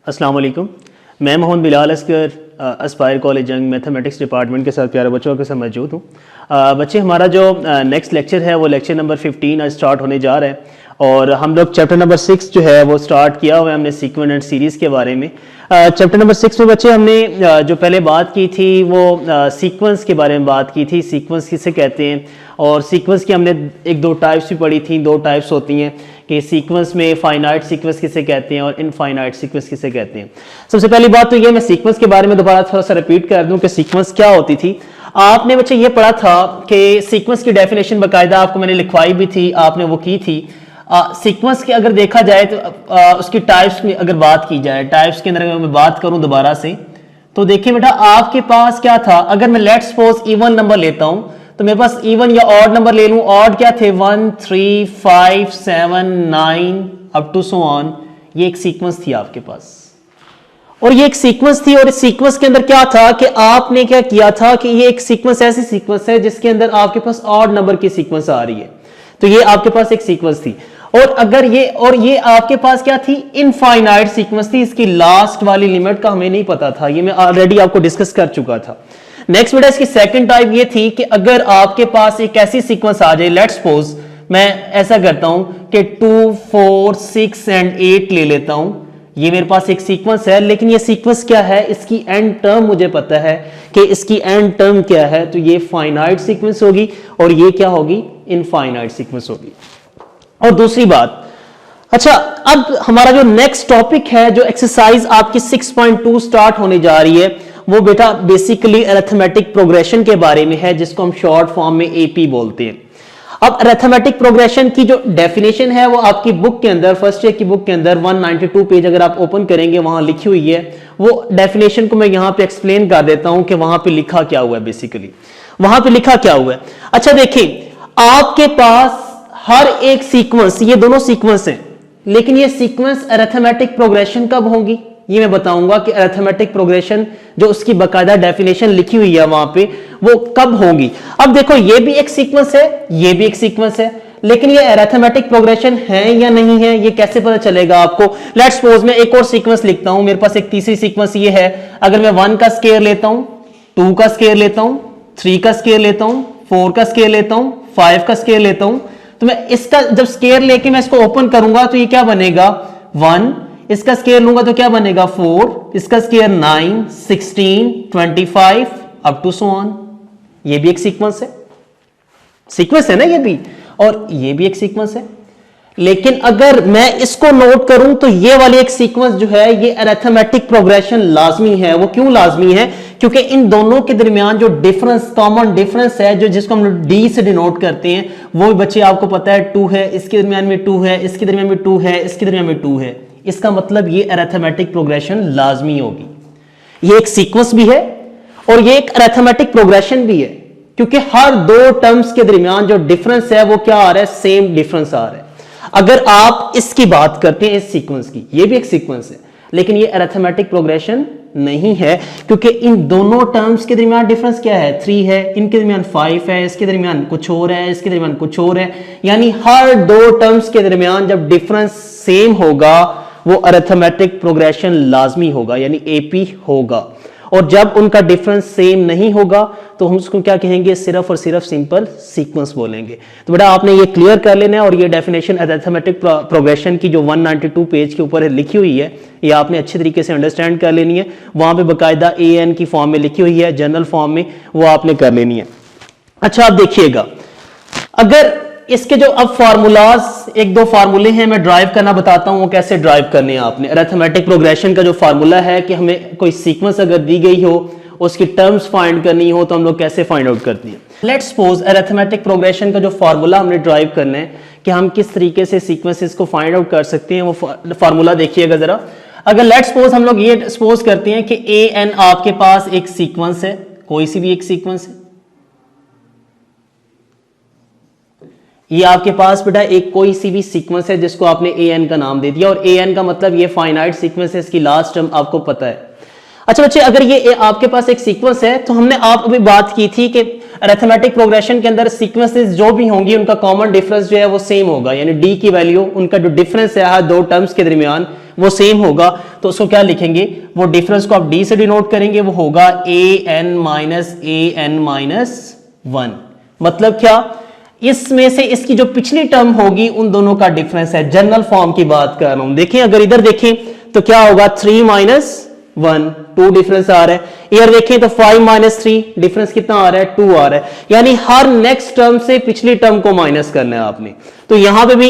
अस्सलाम वालेकुम। मैं Mohammad Bilal Askar Aspire college Jhang mathematics department के साथ प्यारे बच्चों के साथ मौजूद हूँ। बच्चे, हमारा जो नेक्स्ट लेक्चर है वो लेक्चर नंबर 15 आज स्टार्ट होने जा रहा है और हम लोग चैप्टर नंबर 6 जो है वो स्टार्ट किया हुआ है हमने सीक्वेंस एंड सीरीज़ के बारे में। चैप्टर नंबर 6 में बच्चे हमने जो पहले बात की थी वो सीक्वेंस के बारे में बात की थी। सीक्वेंस किसे कहते हैं और सीक्वेंस की हमने एक दो टाइप्स भी पढ़ी थी। दो टाइप्स होती हैं कि सीक्वेंस में फाइनाइट सीक्वेंस किसे कहते हैं और इनफाइनाइट सीक्वेंस किसे कहते हैं। सबसे पहली बात तो ये, मैं सीक्वेंस के बारे में दोबारा थोड़ा सा रिपीट कर दूं कि सीक्वेंस क्या होती थी। आपने बच्चे ये पढ़ा था कि सीक्वेंस की डेफिनेशन बाकायदा आपको मैंने लिखवाई भी थी, आपने वो की थी। सीक्वेंस के अगर देखा जाए तो उसकी टाइप्स में अगर बात की जाए, टाइप्स के अंदर अगर मैं बात करूं दोबारा से, तो देखिए बेटा आपके पास क्या था। अगर मैं लेट्स सपोज इवन नंबर लेता हूं तो मेरे पास इवन या ऑड नंबर ले लूं। ऑड क्या थे? 1 3 5 7 9 अप टू सो ऑन। ये एक सीक्वेंस थी आपके पास और ये एक सीक्वेंस थी। और इस सीक्वेंस के अंदर क्या था कि आपने क्या किया था कि ये एक सीक्वेंस ऐसी सीक्वेंस है जिसके अंदर आपके पास ऑड नंबर की सीक्वेंस आ रही है, तो ये आपके पास एक सीक्वेंस थी। और अगर ये आपके पास क्या थी? इनफाइनाइट सीक्वेंस थी। इसकी लास्ट वाली लिमिट का हमें नहीं पता था, ये मैं ऑलरेडी आपको डिस्कस कर चुका था। नेक्स्ट बेटा इसकी सेकंड टाइप ये थी कि अगर आपके पास एक ऐसी सीक्वेंस आ जाए, लेट्स सपोज मैं ऐसा करता हूं कि 2 4 6 एंड 8 ले लेता हूं। ये मेरे पास एक सीक्वेंस है, लेकिन ये सीक्वेंस क्या है? इसकी एंड टर्म मुझे पता है कि इसकी एंड टर्म क्या है, तो ये फाइनाइट सीक्वेंस होगी और ये क्या होगी? इनफाइनाइट सीक्वेंस होगी। और दूसरी बात, अच्छा अब हमारा जो नेक्स्ट टॉपिक है, जो एक्सरसाइज आपकी 6.2 स्टार्ट होने जा रही है, वो बेटा बेसिकली अरिथमेटिक प्रोग्रेशन के बारे में है, जिसको हम शॉर्ट फॉर्म में एपी बोलते हैं। अब अरिथमेटिक प्रोग्रेशन की जो डेफिनेशन है वो आपकी बुक के अंदर, फर्स्ट ईयर की बुक के अंदर 192 पेज अगर आप ओपन करेंगे वहां लिखी हुई है। वो डेफिनेशन को मैं यहां पे एक्सप्लेन कर देता हूं कि वहां पे लिखा क्या हुआ है। बेसिकली वहां पे लिखा क्या हुआ है, अच्छा देखिए, आपके पास हर एक सीक्वेंस, ये दोनों सीक्वेंस हैं, लेकिन ये सीक्वेंस अरिथमेटिक प्रोग्रेशन कब होंगी ये मैं बताऊंगा कि अरिथमेटिक प्रोग्रेशन जो उसकी बकायदा डेफिनेशन लिखी हुई है वहां पे वो कब होगी। अब देखो, ये भी एक सीक्वेंस है, ये भी एक सीक्वेंस है, लेकिन ये अरिथमेटिक प्रोग्रेशन है या नहीं है ये कैसे पता चलेगा आपको? लेट्स सपोज मैं एक और सीक्वेंस लिखता हूं। मेरे पास एक तीसरी सीक्वेंस ये है। अगर मैं 1 का स्क्वायर लेता हूं, 2 का स्क्वायर लेता हूं, 3 का स्क्वायर लेता हूं, 4 का स्क्वायर लेता हूं, 5 का स्क्वायर लेता हूं, तो मैं इसका जब स्क्वायर लेके मैं इसको ओपन करूंगा तो ये क्या बनेगा? 1। इसका स्क्वायर लूंगा तो क्या बनेगा? 4। इसका square 9 16 25 up to so on. ये भी एक सीक्वेंस है, सीक्वेंस है ना ये भी, और ये भी एक सीक्वेंस है। लेकिन अगर मैं इसको नोट करूं तो ये वाली एक सीक्वेंस जो है ये अरिथमेटिक प्रोग्रेशन लाजमी है। वो क्यों लाजमी है? क्योंकि इन दोनों के दरमियान जो डिफरेंस, कॉमन डिफरेंस है, जो जिसको हम डी से डिनोट करते हैं, वो बच्चे आपको पता है 2 है, इसके दरमियान में 2 है, इसके दरमियान में 2 है, इसके दरमियान में 2 है। इसका मतलब ये अरिथमेटिक प्रोग्रेशन लाजमी होगी। ये एक सीक्वेंस भी है और ये एक अरिथमेटिक प्रोग्रेशन भी है, क्योंकि हर दो टर्म्स के दरमियान जो डिफरेंस है वो क्या आ रहा है? सेम डिफरेंस आ रहा है। अगर आप इसकी बात करते हैं इस सीक्वेंस की, ये भी एक सीक्वेंस है, लेकिन ये अरिथमेटिक प्रोग्रेशन नहीं है, क्योंकि इन दोनों टर्म्स के दरमियान डिफरेंस क्या है? 3 है, इनके दरमियान 5 है, इसके दरमियान कुछ और है, इसके दरमियान कुछ और है। यानी हर दो टर्म्स के दरमियान जब डिफरेंस सेम होगा वो अरिथमेटिक प्रोग्रेशन लाजमी होगा, यानी एपी होगा। और जब उनका डिफरेंस सेम नहीं होगा तो हम उसको क्या कहेंगे? सिर्फ और सिर्फ सिंपल सीक्वेंस बोलेंगे। तो बेटा आपने ये क्लियर कर लेना है। और ये डेफिनेशन अरिथमेटिक प्रोग्रेशन की जो 192 पेज के ऊपर लिखी हुई है, ये आपने अच्छी तरीके से अंडरस्टैंड कर लेनी है। वहां पे बाकायदा an की फॉर्म में लिखी हुई है, जनरल फॉर्म में, वो आपने कर लेनी है। अच्छा आप देखिएगा, अगर इसके जो अब फार्मूलाज, एक दो फार्मूले हैं, मैं ड्राइव करना बताता हूं वो कैसे ड्राइव करने हैं आपने। अरिथमेटिक प्रोग्रेशन का जो फार्मूला है कि हमें कोई सीक्वेंस अगर दी गई हो, उसकी टर्म्स फाइंड करनी हो, तो हम लोग कैसे फाइंड आउट करते हैं। लेट्स सपोज अरिथमेटिक प्रोग्रेशन का जो फार्मूला हमने ड्राइव करना है कि हम किस तरीके से सीक्वेंसेस को फाइंड आउट कर सकते हैं, वो फार्मूला देखिएगा जरा। अगर लेट्स सपोज हम लोग ये सपोज करते हैं कि an आपके पास एक सीक्वेंस है, कोई सी भी एक सीक्वेंस है। ये आपके पास बेटा एक कोई सी भी सीक्वेंस है जिसको आपने an का नाम दे दिया, और an का मतलब ये फाइनाइट सीक्वेंस है, इसकी लास्ट टर्म आपको पता है। अच्छा बच्चे, अगर ये आपके पास एक सीक्वेंस है तो हमने आप अभी बात की थी कि अरिथमेटिक प्रोग्रेशन के अंदर सीक्वेंसेस जो भी होंगी उनका कॉमन डिफरेंस जो है वो सेम होगा, यानी डी की वैल्यू, उनका जो डिफरेंस है दो टर्म्स के दरमियान वो सेम होगा, तो उसको क्या लिखेंगे, वो डिफरेंस को आप डी से डिनोट करेंगे, वो होगा a_n-1। मतलब क्या, इसमें से इसकी जो पिछली टर्म होगी उन दोनों का डिफरेंस है, जनरल फॉर्म की बात कर रहा हूं। देखिए अगर इधर देखें तो क्या होगा, 3-1, 2 डिफरेंस आ रहा है। इधर देखें तो 5-3 डिफरेंस कितना आ रहा है, 2 आ रहा है। यानी हर नेक्स्ट टर्म से पिछली टर्म को माइनस करना है आपने। तो यहां पे भी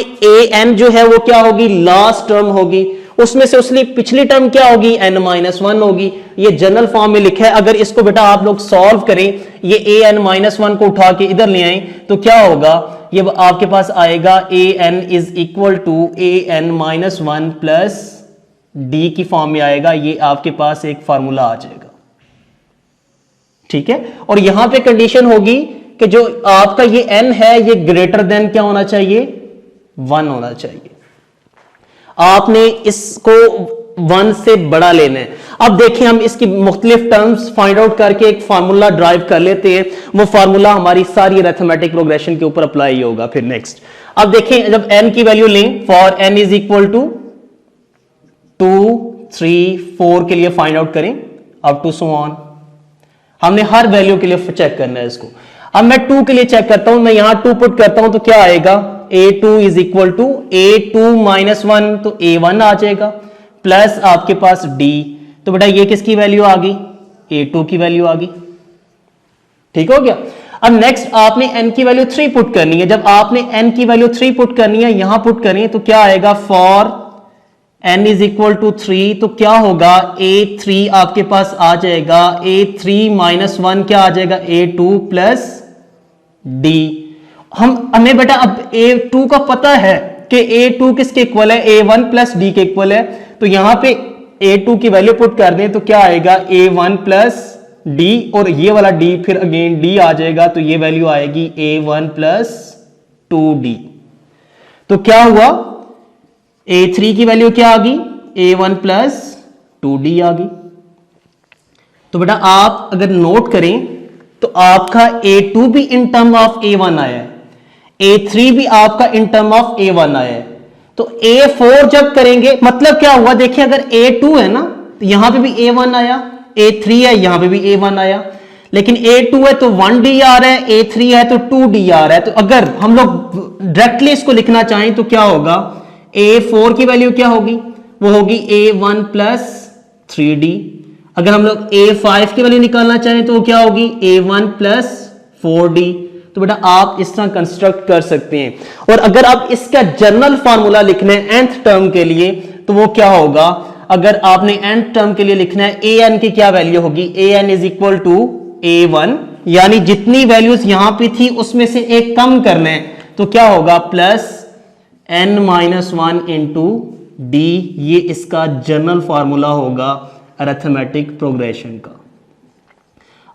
an जो है वो क्या होगी, लास्ट टर्म होगी, उसमें से उसकी पिछली टर्म क्या होगी, n-1 होगी। ये जनरल फॉर्म में लिखा है। अगर इसको बेटा आप लोग सॉल्व करें, ये an-1 को उठा के इधर ले आए तो क्या होगा, ये आपके पास आएगा an is equal to an-1 plus d की फॉर्म में आएगा। ये आपके पास एक फार्मूला आ जाएगा, ठीक है। और यहां पे कंडीशन होगी कि जो आपका ये n है ये ग्रेटर देन क्या होना चाहिए, 1 होना चाहिए। आपने इसको 1 से बड़ा लेना है। अब देखिए हम इसकी मुख्तलिफ टर्म्स फाइंड आउट करके एक फार्मूला ड्राइव कर लेते हैं। वो फार्मूला हमारी सारी अरिथमेटिक प्रोग्रेशन के ऊपर अप्लाई होगा। फिर नेक्स्ट अब देखें, जब n की वैल्यू लें, for n is equal to 2, 3, 4 के लिए फाइंड आउट करें अप टू सो ऑन। हमने हर वैल्यू के लिए चेक करना है इसको। अब मैं 2 के लिए चेक करता हूं, मैं यहां 2 पुट करता हूं तो क्या आएगा, a2 is equal to a2-1, तो a1 आ जाएगा, प्लस आपके पास d। तो बेटा ये किसकी वैल्यू आ गई, a2 की वैल्यू आ गई, ठीक हो गया। अब नेक्स्ट आपने n की वैल्यू 3 पुट करनी है। जब आपने n की वैल्यू 3 पुट करनी है, यहां पुट करें तो क्या आएगा, for n is equal to 3, तो क्या होगा, a3 आपके पास आ जाएगा, a3-1 क्या आ जाएगा, a2 प्लस d। हमें बेटा अब a2 का पता है कि a2 किसके इक्वल है, a1 प्लस d के इक्वल है। तो यहां पे a2 की वैल्यू पुट कर दें तो क्या आएगा, a1 प्लस d, और ये वाला d फिर अगेन d आ जाएगा, तो ये वैल्यू आएगी a1 प्लस 2d। तो क्या हुआ, a3 की वैल्यू क्या आ गई, a1 प्लस 2d आ गई। तो बेटा आप अगर नोट करें तो आपका a2 भी इन टर्म ऑफ a1 आया है, a3 भी आपका इन टर्म ऑफ a1 आया है। तो a4 जब करेंगे मतलब क्या हुआ, देखिए अगर a2 है ना तो यहां पे भी a1 आया, a3 है यहां पे भी a1 आया, लेकिन a2 है तो 1d आ रहा है, a3 है तो 2d आ रहा है। तो अगर हम लोग डायरेक्टली इसको लिखना चाहें तो क्या होगा, a4 की वैल्यू क्या होगी, वो होगी a1 प्लस 3d। अगर हम लोग a5 की वैल्यू निकालना चाहें तो वो क्या होगी, a1 प्लस 4d। तो बेटा आप इस तरह कंस्ट्रक्ट कर सकते हैं। और अगर आप इसका जनरल फार्मूला लिखना है nth टर्म के लिए तो वो क्या होगा, अगर आपने nth टर्म के लिए लिखना है, an की क्या वैल्यू होगी, an is equal to a1, यानी जितनी वैल्यूज यहां पे थी उसमें से एक कम करना है, तो क्या होगा, प्लस n-1 इंटू d। ये इसका जनरल फार्मूला होगा अरिथमेटिक प्रोग्रेशन का।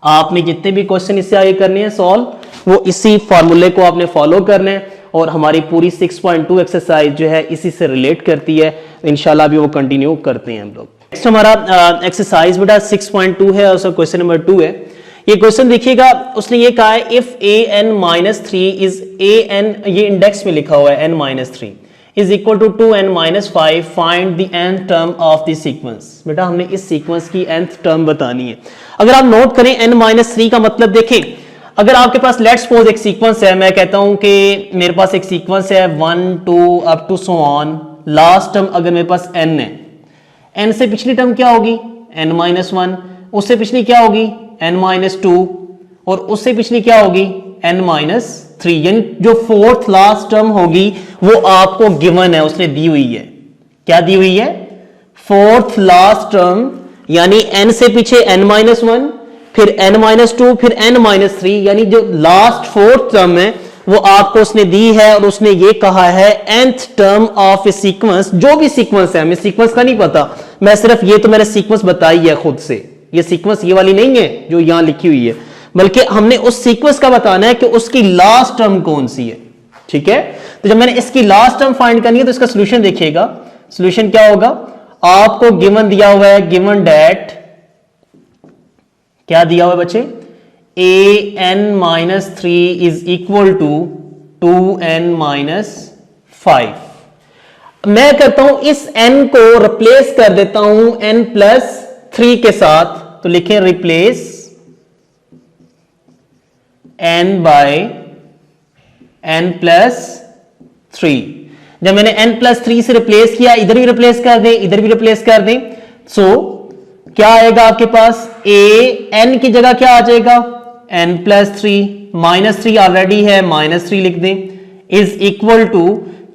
आपने जितने भी क्वेश्चन इससे आगे करने हैं सॉल्व, वो इसी फार्मूले को आपने फॉलो करना है। और हमारी पूरी 6.2 एक्सरसाइज जो है इसी से रिलेट करती है। इंशाल्लाह भी वो कंटिन्यू करते हैं हम लोग। नेक्स्ट हमारा एक्सरसाइज बेटा 6.2 है और उसका क्वेश्चन नंबर 2 है। ये क्वेश्चन देखिएगा, उसने ये कहा है इफ an-3 इज an, ये इंडेक्स में लिखा हुआ है n-3 is equal to 2n-5, find the nth term of the sequence. बेटा हमने इस सीक्वेंस की nth टर्म बतानी है। अगर आप नोट करें n-3 का मतलब देखें, अगर आपके पास लेट्स सपोज एक सीक्वेंस है, मैं कहता हूं कि मेरे पास एक सीक्वेंस है 1, 2 up to so on, last term अगर मेरे पास n है, n से पिछली टर्म क्या होगी, n-1, उससे पिछली क्या होगी, n-2, और उससे पिछली क्या होगी, n-3। यानी जो फोर्थ लास्ट टर्म होगी वो आपको गिवन है, उसने दी हुई है। क्या दी हुई है, फोर्थ लास्ट टर्म, यानी n से पीछे n-1, फिर n-2, फिर n-3, यानी जो लास्ट फोर्थ टर्म है वो आपको उसने दी है। और उसने ये कहा है nth term of A sequence, जो भी सीक्वेंस है, हमें सीक्वेंस का नहीं पता, मैं सिर्फ ये तो मैंने सीक्वेंस बताई है खुद से, ये सीक्वेंस ये वाली नहीं है जो यहां लिखी हुई है, बल्कि हमने उस सीक्वेंस का बताना है कि उसकी लास्ट टर्म कौन सी है। ठीक है, तो जब मैंने इसकी लास्ट टर्म फाइंड करनी है तो इसका सोल्यूशन देखिएगा। सोल्यूशन क्या होगा, आपको गिवन दिया हुआ है, गिवन डेट क्या दिया हुआ है बच्चे, an-3 is equal to 2n-5। मैं करता हूं इस n को रिप्लेस कर देता हूं n+3 के साथ, तो लिखें रिप्लेस n बाय n+3। जब मैंने n+3 से रिप्लेस किया, इधर भी रिप्लेस कर दें, इधर भी रिप्लेस कर दें, सो क्या आएगा आपके पास, a n की जगह क्या आ जाएगा n+3, -3 ऑलरेडी है, -3 लिख दें, इज इक्वल टू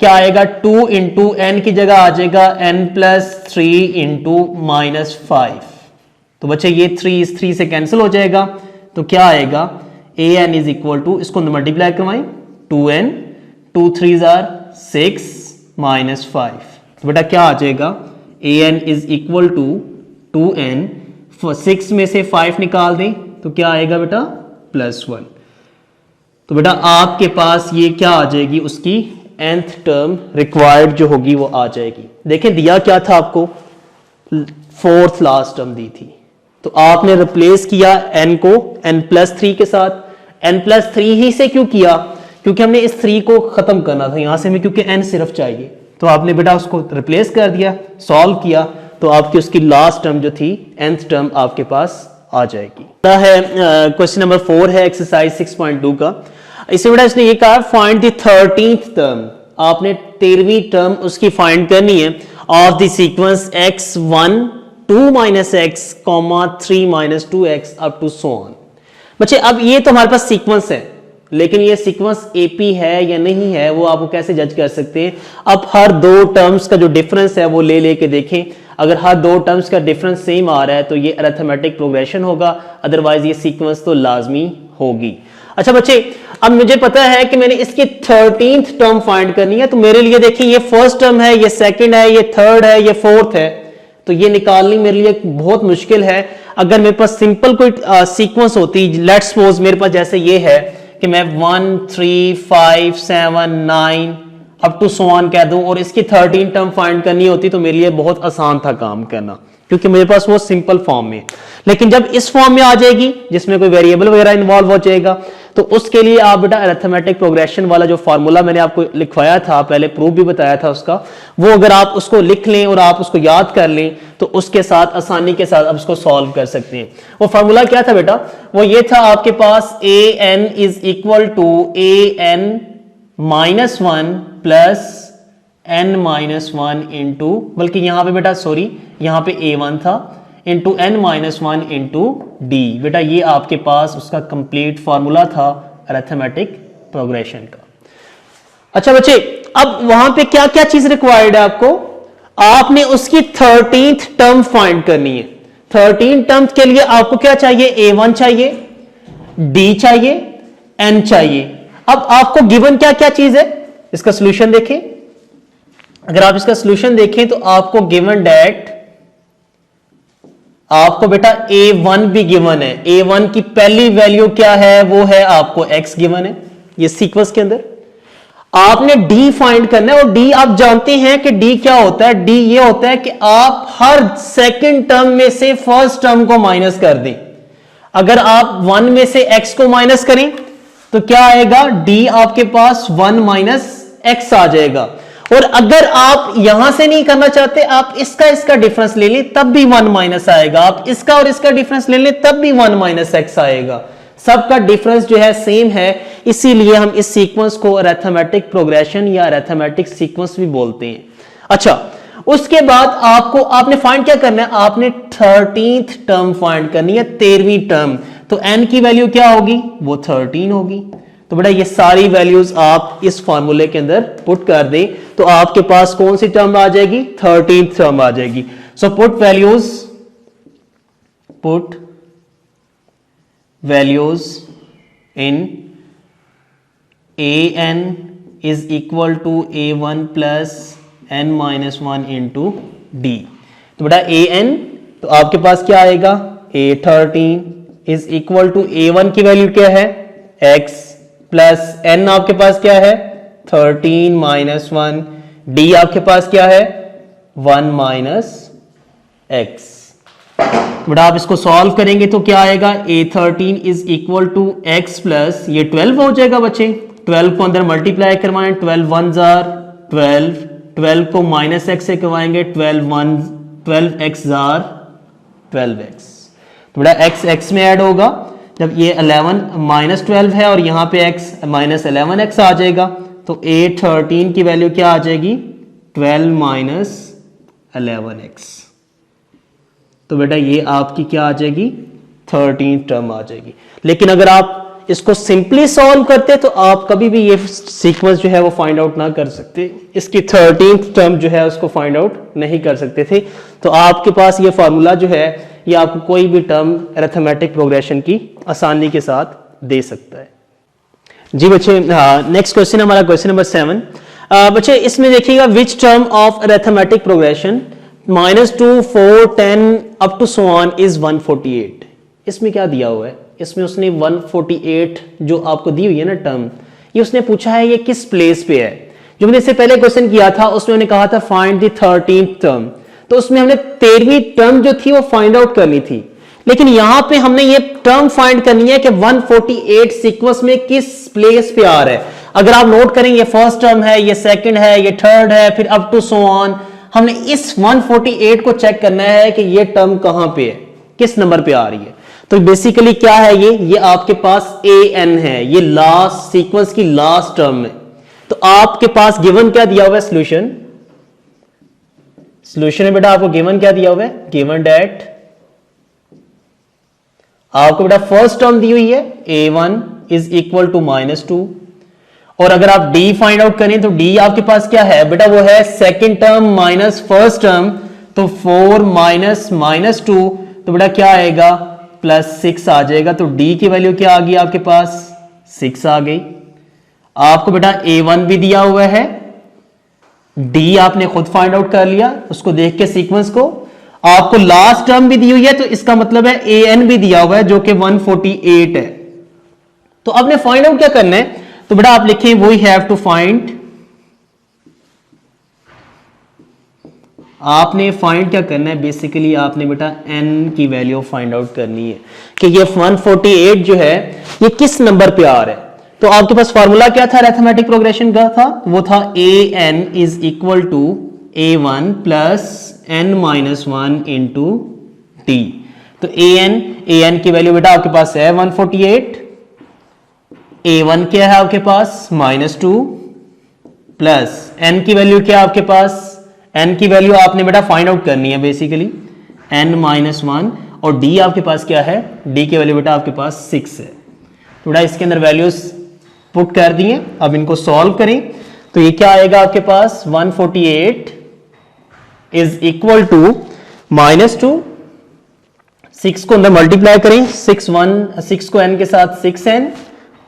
क्या आएगा 2 इंटू एन की जगह आ जाएगा n+3 इंटू -5। तो बच्चे ये 3 इस 3 से कैंसिल हो जाएगा, तो क्या आएगा an इज इक्वल टू, इसको मल्टीप्लाई करवाएं 2n, 2 3 6 -5, तो बेटा क्या आ जाएगा an is equal to 2n, 6 में से 5 निकाल दें तो क्या आएगा बेटा +1। तो बेटा आपके पास ये क्या आ जाएगी, उसकी nth टर्म रिक्वायर्ड जो होगी वो आ जाएगी। देखें दिया क्या था आपको, 4th लास्ट टर्म दी थी, तो आपने रिप्लेस किया n को n+3 के साथ। n+3 ही से क्यों किया, क्योंकि हमने इस 3 को खत्म करना था यहां से हमें, क्योंकि n सिर्फ चाहिए, तो आपने बेटा उसको रिप्लेस कर दिया, सॉल्व किया, तो आपकी उसकी लास्ट टर्म जो थी nth टर्म आपके पास आ जाएगी। क्वेश्चन नंबर 4 है एक्सरसाइज 6.2 का। इसमें बेटा इसने ये कहा फाइंड द 13th टर्म, आपने 13वीं टर्म उसकी फाइंड करनी है of the sequence x1 2 x, 3 2x up to so on. बच्चे अब ये तो हमारे पास सीक्वेंस है, लेकिन ये सीक्वेंस एपी है या नहीं है वो आपको कैसे जज कर सकते हैं। अब हर दो टर्म्स का जो डिफरेंस है वो ले लेके देखें, अगर हर दो टर्म्स का डिफरेंस सेम आ रहा है तो ये अरिथमेटिक प्रोग्रेशन होगा, अदरवाइज ये सीक्वेंस तो लाजमी होगी। अच्छा बच्चे अब मुझे पता है कि मैंने इसकी 13th टर्म फाइंड करनी है, तो मेरे लिए देखिए ये फर्स्ट टर्म है, ये सेकंड है, ये थर्ड है, ये फोर्थ है, तो ये निकालनी मेरे लिए बहुत मुश्किल है। अगर मेरे पास सिंपल कोई सीक्वेंस होती, लेट्स सपोज मेरे पास जैसे ये है कि मैं 1 3 5 7 9 अप टू सो ऑन कह दूं और इसकी 13 टर्म फाइंड करनी होती तो मेरे लिए बहुत आसान था काम करना, क्योंकि मेरे पास वो सिंपल फॉर्म में। लेकिन जब इस फॉर्म में आ जाएगी जिसमें कोई वेरिएबल वगैरह इन्वॉल्व हो जाएगा, तो उसके लिए आप बेटा अरिथमेटिक प्रोग्रेशन वाला जो फार्मूला मैंने आपको लिखवाया था, पहले प्रूफ भी बताया था उसका, वो अगर आप उसको लिख लें और आप उसको याद कर लें तो उसके साथ आसानी के साथ आप उसको सॉल्व कर सकते हैं। वो फार्मूला क्या था बेटा, वो ये था आपके पास an is equal to an -1 plus n-1 into, बल्कि यहां पे बेटा सॉरी यहां पे a1 था, इंटू n-1 इंटू डी। बेटा ये आपके पास उसका कंप्लीट फार्मूला था अरिथमेटिक प्रोग्रेशन का। अच्छा बच्चे अब वहां पे क्या क्या चीज रिक्वायर्ड है आपको, आपने उसकी 13th टर्म फाइंड करनी है। 13 टर्म के लिए आपको क्या चाहिए, a1 चाहिए, d चाहिए, n चाहिए। अब आपको गिवन क्या क्या चीज है, इसका सोल्यूशन देखें। अगर आप इसका सोल्यूशन देखें तो आपको गिवन डेट, आपको बेटा a1 भी गिवन है, a1 की पहली वैल्यू क्या है, वो है आपको x गिवन है ये सीक्वेंस के अंदर। आपने d फाइंड करना है और d आप जानते हैं कि d क्या होता है, d ये होता है कि आप हर सेकंड टर्म में से फर्स्ट टर्म को माइनस कर दें। अगर आप 1 में से x को माइनस करें तो क्या आएगा, d आपके पास 1 - x आ जाएगा। और अगर आप यहां से नहीं करना चाहते, आप इसका डिफरेंस ले लें तब भी 1 - आएगा, आप इसका और इसका डिफरेंस ले लें तब भी 1 - x आएगा। सबका डिफरेंस जो है सेम है, इसीलिए हम इस सीक्वेंस को अरिथमेटिक प्रोग्रेशन या अरिथमेटिक सीक्वेंस भी बोलते हैं। अच्छा उसके बाद आपने फाइंड क्या करना है, आपने 13th टर्म फाइंड करनी है, 13वीं टर्म। तो n की वैल्यू क्या होगी, वो 13 होगी। तो बेटा ये सारी वैल्यूज आप इस फॉर्मूले के अंदर पुट कर दें तो आपके पास कौन सी टर्म आ जाएगी, 13th टर्म आ जाएगी। So put values in an is equal to a1 plus n-1 into d। तो बेटा an तो आपके पास क्या आएगा, a13 is equal to a1 की वैल्यू क्या है x प्लस n आपके पास क्या है 13 - 1, d आपके पास क्या है 1 - x। बेटा आप इसको सॉल्व करेंगे तो क्या आएगा, a13 is equal to x plus ये 12 हो जाएगा बच्चे, 12 को अंदर मल्टीप्लाई करवाएं, 12 1 जार 12, 12 को माइनस एक्स से कमाएंगे, 12 एक्स जार 12x। तो बेटा x x में ऐड होगा, जब ये 11 माइनस 12 है और यहाँ पे x माइनस 11x आ जाएगा, तो A13 की वैल्यू क्या आ जाएगी, 12 माइनस 11x। तो बेटा ये आपकी क्या आ जाएगी, 13th टर्म आ जाएगी। लेकिन अगर आप इसको सिंपली सॉल्व करते तो आप कभी भी ये सीक्वेंस जो है वो फाइंड आउट ना कर सकते, इसकी 13th टर्म जो है उसको फाइंड आउट नहीं कर सकते थे। तो आपके पास ये फार्मूला जो है ये आपको कोई भी टर्म अरिथमेटिक प्रोग्रेशन की आसानी के साथ दे सकता है। जी बच्चे, नेक्स्ट क्वेश्चन हमारा क्वेश्चन नंबर 7। बच्चे इसमें देखिएगा, which term of arithmetic progression -2, 4, 10 up to so on is 148। इसमें क्या दिया हुआ है, इसमें उसने 148 जो आपको दी हुई है ना टर्म, ये उसने पूछा है ये किस प्लेस पे है। जो मैंने इससे पहले क्वेश्चन किया था उसमें मैंने कहा था फाइंड द 13th टर्म, तो उसमें हमने 13वीं टर्म जो थी वो फाइंड आउट करनी थी। लेकिन यहां पे हमने ये टर्म फाइंड करनी है कि 148 सीक्वेंस में किस प्लेस पे आ रहा है। अगर आप नोट करें, ये फर्स्ट टर्म है, ये सेकंड है, ये थर्ड है, फिर अप टू सो ऑन। हमने इस 148 को चेक करना है कि ये टर्म कहां पे है, किस नंबर पे आ रही है। तो बेसिकली क्या है, ये आपके पास an है, ये लास्ट सीक्वेंस की लास्ट टर्म है। तो आपके पास गिवन क्या दिया हुआ है, सॉल्यूशन में बेटा आपको गिवन क्या दिया हुआ है, गिवन डेट आपको बेटा फर्स्ट टर्म दी हुई है a1 इज इक्वल टू -2, और अगर आप d फाइंड आउट करें तो d आपके पास क्या है बेटा, वो है second term minus first term, तो 4 माइनस -2, तो बेटा क्या आएगा, +6 आ जाएगा। तो d की वैल्यू क्या आ गई आपके पास, 6 आ गई। आपको बेटा a1 भी दिया हुआ है, d आपने खुद फाइंड आउट कर लिया उसको देख के सीक्वेंस को, आपको लास्ट टर्म भी दी हुई है, तो इसका मतलब है an भी दिया हुआ है जो कि 148 है। तो आपने फाइंड आउट क्या करना है, तो बेटा आप लिखें वी हैव टू फाइंड, आपने फाइंड क्या करना है, बेसिकली आपने बेटा n की वैल्यू फाइंड आउट करनी है कि ये 148 जो है ये किस नंबर पे आ रहा है। तो आपके पास फार्मूला क्या था अरिथमेटिक प्रोग्रेशन का था, वो था an is equal to a1 plus n minus 1 into d। तो an की वैल्यू बेटा आपके पास है 148, a1 क्या है आपके पास -2, प्लस n की वैल्यू क्या है आपके पास, n की वैल्यू आपने बेटा फाइंड आउट करनी है बेसिकली n माइनस 1, और d आपके पास क्या है, d की वैल्यू बेटा आपके पास 6 है। तो बेटा इसके अंदर वैल्यूज पुट कर दिए, अब इनको सॉल्व करें तो ये क्या आएगा आपके पास, 148 इज इक्वल टू -2, 6 को अंदर मल्टीप्लाई करें, 6 को n के साथ 6n,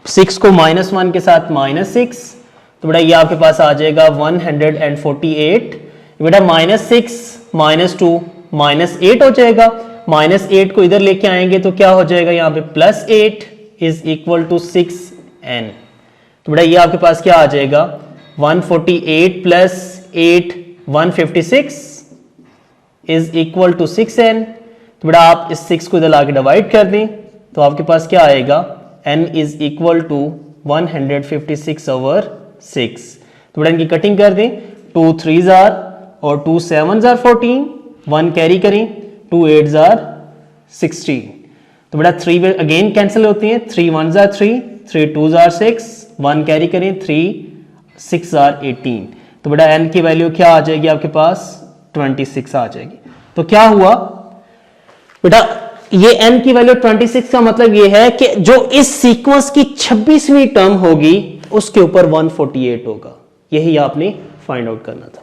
6 को -1 के साथ -6, तो बेटा ये आपके पास आ जाएगा 148। बेटा -6 -2 -8 हो जाएगा, -8 को इधर लेके आएंगे तो क्या हो जाएगा यहाँ पे +8 इज इक्वल टू 6n। तो बेटा ये आपके पास क्या आ जाएगा, 148 plus 8 156 is equal to 6n। तो बेटा आप इस 6 को इधर लाके डिवाइड कर दें तो आपके पास क्या आएगा, n इज इक्वल टू 156/6। तो बेटा इनकी कटिंग कर दें, 2 3s आर और 2 7s आर 14, 1 कैरी करें, 2 8s आर 16। तो बेटा 3 अगेन कैंसिल होती हैं, 3 1s are 3, 3 2s are 6, 1 carry करें, 3 6 आर 18। तो बेटा n की वैल्यू क्या आ जाएगी आपके पास, 26 आ जाएगी। तो क्या हुआ बेटा, ये n की वैल्यू 26 का मतलब ये है कि जो इस सीक्वेंस की 26वीं टर्म होगी उसके ऊपर 148 होगा। यही आपने फाइंड आउट करना था।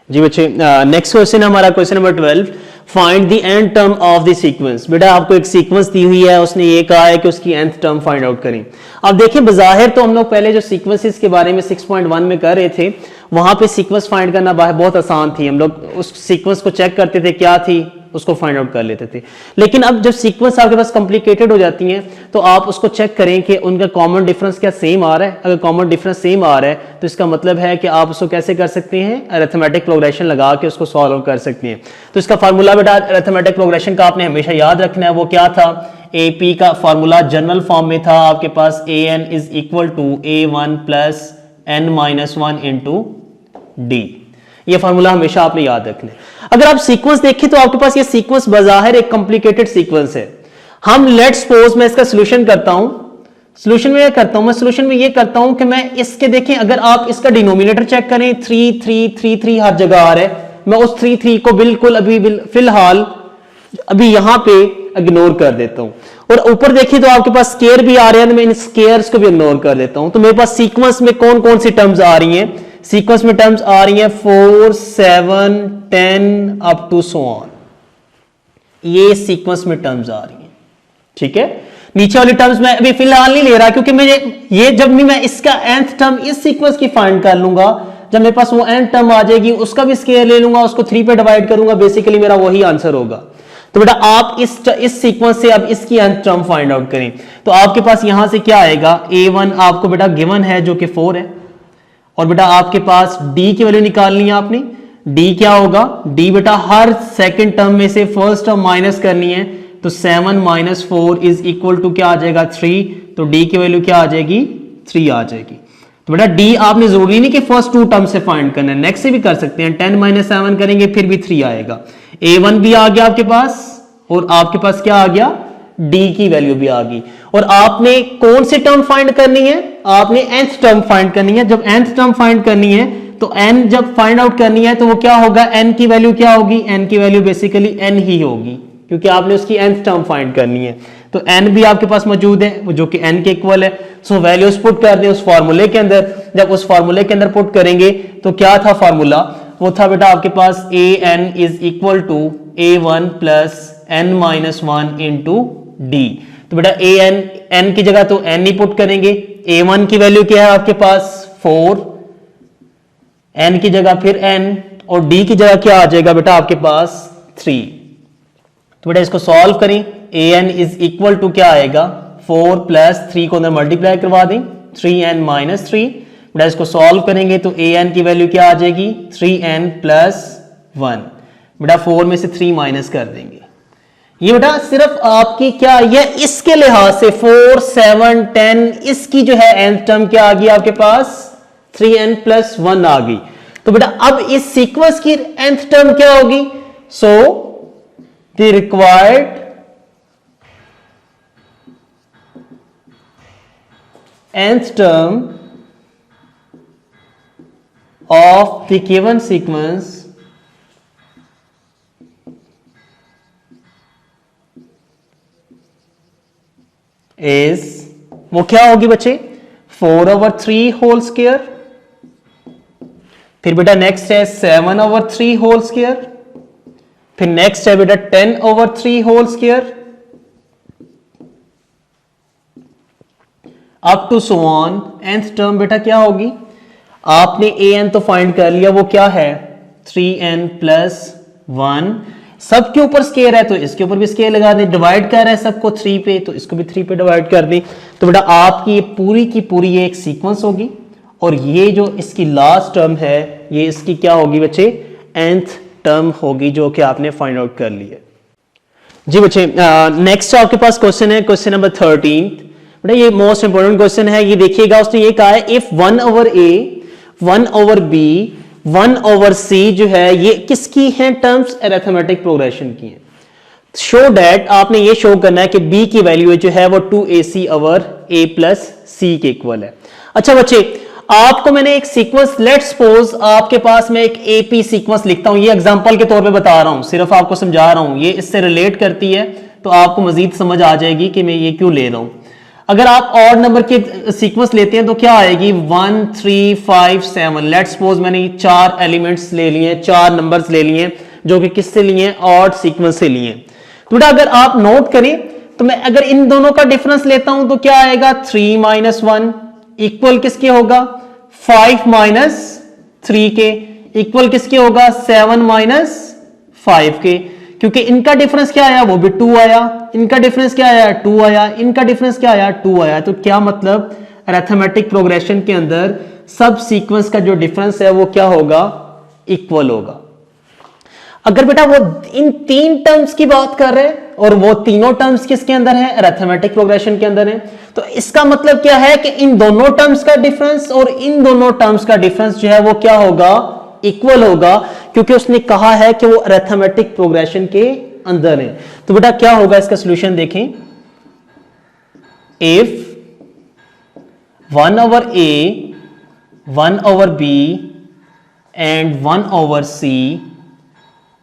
जी बच्चे, नेक्स्ट क्वेश्चन है हमारा question number 12, find the end term of the sequence. बेटा आपको एक सीक्वेंस दी हुई है, उसने ये कहा है कि उसकी nth टर्म फाइंड आउट करें। अब देखिए बजाहिर तो हम लोग पहले जो सीक्वेंसेस के बारे में 6.1 में कर रहे थे वहां पे सीक्वेंस फाइंड करना बहुत आसान थी, हम लोग उस सीक्वेंस को चेक करते थे क्या थी उसको फाइंड आउट कर लेते थे। लेकिन अब जब सीक्वेंस आपके पास कॉम्प्लिकेटेड हो जाती हैं तो आप उसको चेक करें कि उनका कॉमन डिफरेंस क्या सेम आ रहा है। अगर कॉमन डिफरेंस सेम आ रहा है तो इसका मतलब है कि आप उसको कैसे कर सकते हैं, अरिथमेटिक प्रोग्रेशन लगा के उसको सॉल्व कर सकते हैं। तो इसका फार्मूला बेटा अरिथमेटिक प्रोग्रेशन का आपने हमेशा याद रखना है, वो क्या था, AP का फार्मूला जनरल फॉर्म में था आपके पास an is equal to a1 plus n minus 1 into d. ये फार्मूला हमेशा आपने याद रखना है। अगर आप सीक्वेंस देखें तो आपके पास ये सीक्वेंस बजाहिर एक कॉम्प्लिकेटेड सीक्वेंस है। हम लेट्स सपोज मैं इसका सोल्यूशन करता हूं। सोल्यूशन में क्या करता हूं मैं? सोल्यूशन में ये करता हूं कि मैं इसके देखें, अगर आप इसका डिनोमिनेटर चेक करें 3 3 3 3 हर जगह आ रहा है, मैं उस 3 3 को बिल्कुल अभी फिलहाल अभी यहां पे इग्नोर कर देता हूं। और ऊपर देखिए तो आपके पास स्केयर भी आ रहे हैं, तो मैं इन स्केयर्स को भी इग्नोर कर देता हूं। तो मेरे पास सीक्वेंस में कौन कौन सी टर्म्स आ रही हैं? सीक्वेंस में टर्म्स आ रही हैं 4 7 10 अप टू सो ऑन। ये सीक्वेंस में टर्म्स आ रही हैं, ठीक है। नीचे वाली टर्म्स मैं अभी फिलहाल नहीं ले रहा, क्योंकि मुझे ये जब भी मैं इसका nth टर्म इस सीक्वेंस की फाइंड कर लूंगा, जब मेरे पास वो nth टर्म आ जाएगी उसका भी स्केयर ले लूंगा, उसको 3 पे डिवाइड करूंगा, बेसिकली मेरा वही आंसर होगा। तो बेटा आप इस सीक्वेंस से अब इसकी nth टर्म फाइंड आउट करें। तो आपके पास यहां से क्या आएगा? a1 आपको बेटा गिवन है जो कि 4 है, और बेटा आपके पास d की वैल्यू निकालनी है आपने। d क्या होगा? d बेटा हर सेकंड टर्म में से फर्स्ट टर्म माइनस करनी है, तो 7 - 4 इज इक्वल टू क्या आ जाएगा? 3। तो d की वैल्यू क्या आ जाएगी? 3 आ जाएगी। तो बेटा d आपने जरूरी नहीं कि फर्स्ट 2 टर्म से फाइंड करना है, नेक्स्ट से भी कर सकते हैं। 10 - 7 करेंगे फिर भी 3 आएगा। a1 भी आ गया आपके पास, और आपके पास क्या आ गया? d की वैल्यू भी आ गई। और आपने कौन सी टर्म फाइंड करनी है? आपने nth टर्म फाइंड करनी है। जब nth टर्म फाइंड करनी है तो n जब फाइंड आउट करनी है तो वो क्या होगा? n की वैल्यू क्या होगी? n की वैल्यू बेसिकली n ही होगी, क्योंकि आपने उसकी nth टर्म फाइंड करनी है। तो n भी आपके पास मौजूद है जो कि n के इक्वल है। सो वैल्यूज पुट कर दें उस फार्मूले के अंदर। जब उस फार्मूले के अंदर पुट करेंगे तो क्या था फार्मूला? वो था बेटा आपके पास an is equal to a1 plus n - 1 into d। तो बेटा n की जगह तो n ही पुट करेंगे। a1 की वैल्यू क्या है आपके पास? 4, n की जगह फिर n, और d की जगह क्या आ जाएगा बेटा आपके पास? 3। तो बेटा इसको सॉल्व करें। an इज इक्वल टू क्या आएगा? 4 प्लस 3 को अंदर मल्टीप्लाई करवा दें, 3n - 3। बेटा इसको सॉल्व करेंगे तो an की वैल्यू क्या आ जाएगी? 3n plus 1। बेटा 4 में से 3 माइनस कर देंगे। ये बेटा सिर्फ आपकी क्या, ये इसके लिहाज से 4 7 10 इसकी जो है nth टर्म क्या आ गई आपके पास? 3n प्लस 1 आ गई। तो बेटा अब इस सीक्वेंस की nth टर्म क्या होगी? So the required nth term of the given sequence is, वो क्या होगी बच्चे? 4/3 होल स्क्वायर। फिर बेटा नेक्स्ट है 7/3 होल स्क्वायर। फिर नेक्स्ट है बेटा 10/3 whole square, up to so on. nth term बेटा क्या होगी? आपने an तो फाइंड कर लिया, वो क्या है? 3n plus 1। सबके ऊपर स्केयर है तो इसके ऊपर भी स्केयर लगा दें। डिवाइड कर रहे हैं सबको 3 पे, तो इसको भी 3 पे डिवाइड कर दें। तो बेटा आपकी पूरी की पूरी ये एक सीक्वेंस होगी, और ये जो इसकी लास्ट टर्म है ये इसकी क्या होगी बच्चे? nth टर्म होगी, जो कि आपने फाइंड आउट कर ली है। जी बच्चे नेक्स्ट आपके पास क्वेश्चन है, क्वेश्चन नंबर 13। बेटा ये मोस्ट इंपोर्टेंट क्वेश्चन है। ये देखिएगा, उसने ये कहा है इफ 1/a 1/b 1/c जो है ये किसकी हैं टर्म्स? अरिथमेटिक प्रोग्रेशन की हैं। शो दैट, आपने ये शो करना है कि b की वैल्यू जो है वो 2ac/a प्लस c के इक्वल है। अच्छा बच्चे, आपको मैंने एक सीक्वेंस, लेट्स सपोज आपके पास मैं एक AP सीक्वेंस लिखता हूं, ये एग्जांपल के तौर पे बता रहा हूं, सिर्फ आपको समझा रहा हूं, ये इससे रिलेट करती है तो आपको मजीद समझ आ जाएगी कि मैं ये क्यों ले रहा हूं। अगर आप ऑड नंबर के सीक्वेंस लेते हैं तो क्या आएगी? 1 3 5 7। लेट्स सपोज मैंने 4 एलिमेंट्स ले लिए, 4 नंबर्स ले लिए, जो कि किससे लिए? ऑड सीक्वेंस से लिए। तो बेटा अगर आप नोट करें तो मैं अगर इन दोनों का डिफरेंस लेता हूं तो क्या आएगा? 3 - 1 इक्वल किसके होगा? 5 - 3 के। इक्वल किसके होगा? 7 - 5 के। क्योंकि इनका डिफरेंस क्या आया? वो भी 2 आया। इनका डिफरेंस क्या आया? 2 आया। इनका डिफरेंस क्या आया? 2 आया। तो क्या मतलब? अरिथमेटिक प्रोग्रेशन के अंदर सब सीक्वेंस का जो डिफरेंस है वो क्या होगा? इक्वल होगा। अगर बेटा वो इन 3 टर्म्स की बात कर रहे हैं और वो तीनों टर्म्स किसके अंदर है? अरिथमेटिक प्रोग्रेशन के अंदर है, तो इसका मतलब क्या है कि इन दोनों टर्म्स का डिफरेंस और इन दोनों टर्म्स का डिफरेंस जो है वो क्या होगा? इक्वल होगा, क्योंकि उसने कहा है कि वो अरिथमेटिक प्रोग्रेशन के अंदर है। तो बेटा क्या होगा इसका सॉल्यूशन देखें, if 1/a 1/b and 1/c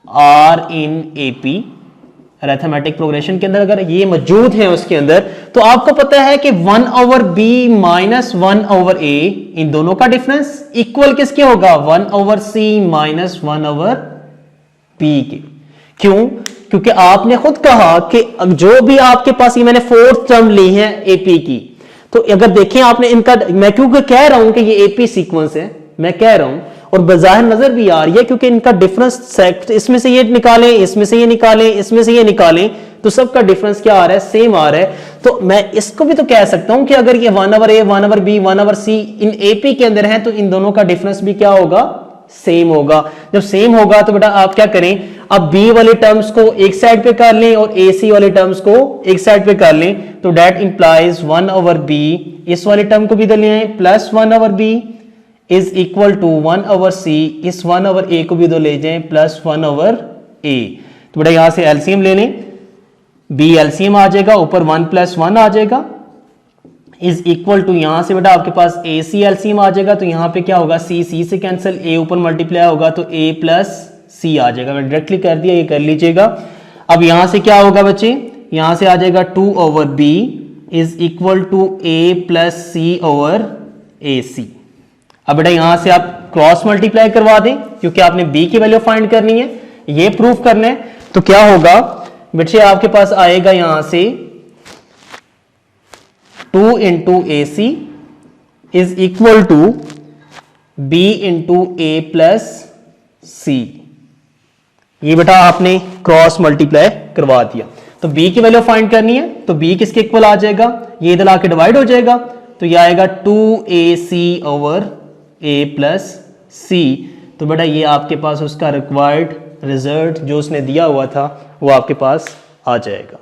are in AP arithmetic progression के अंदर, अगर ये मौजूद है उसके अंदर, तो आपको पता है कि 1/b माइनस 1/a इन दोनों का डिफरेंस इक्वल किसके होगा, 1/c माइनस 1/b के। क्यों? क्योंकि आपने खुद कहा कि जो भी आपके पास, ये मैंने फोर्थ टर्म ली है AP की, तो अगर देखें आपने इनका, मैं क्योंकि कह रहा हूं कि ये AP सीक्वेंस है, मैं कह रहा हूं और बजाहिर नजर भी आ रही है, क्योंकि इनका डिफरेंस इसमें से ये निकालें, इसमें से ये निकालें, इसमें से ये निकालें, तो सबका डिफरेंस क्या आ रहा है, सेम आ रहा है। तो मैं इसको भी तो कह सकता हूं कि अगर ये 1/a 1/b 1/c इन AP के अंदर है, तो इन दोनों का डिफरेंस भी क्या होगा, सेम होगा। जब सेम होगा तो बेटा आप क्या करें, अब B वाले टर्म्स को एक साइड पे कर लें और AC वाले टर्म्स को एक साइड पे कर लें, तो डेट इंप्लाइज 1/b, इस वाले टर्म को भी इधर ले आए, plus 1/b is equal to 1/c, इस 1/a को भी इधर ले जाएं, प्लस 1/a। तो बेटा यहां से एलसीएम ले लें, B एलसीएम आ जाएगा, ऊपर 1 + 1 आ जाएगा, इज इक्वल टू, यहां से बेटा आपके पास AC एलसीएम आ जाएगा, तो यहां पे क्या होगा, C से कैंसिल, A ऊपर मल्टीप्लाई होगा, तो A + C आ जाएगा। मैं डायरेक्टली कर दिया, ये कर लीजिएगा। अब यहां से क्या होगा बच्चे, यहां से आ जाएगा 2/b is equal to A + C/AC। अब बेटा यहां से आप क्रॉस मल्टीप्लाई करवा दें, क्योंकि आपने B की वैल्यू फाइंड करनी है, ये प्रूफ करना है। तो क्या होगा बच्चे, आपके पास आएगा यहां से 2 × AC is equal to B × A + C। ये बेटा आपने क्रॉस मल्टीप्लाई करवा दिया। तो B की वैल्यू फाइंड करनी है, तो B किसके इक्वल आ जाएगा, ये इधर आके डिवाइड हो जाएगा, तो ये आएगा 2AC/A + C। तो बेटा ये आपके पास उसका रिक्वायर्ड रिजल्ट जो उसने दिया हुआ था वो आपके पास आ जाएगा।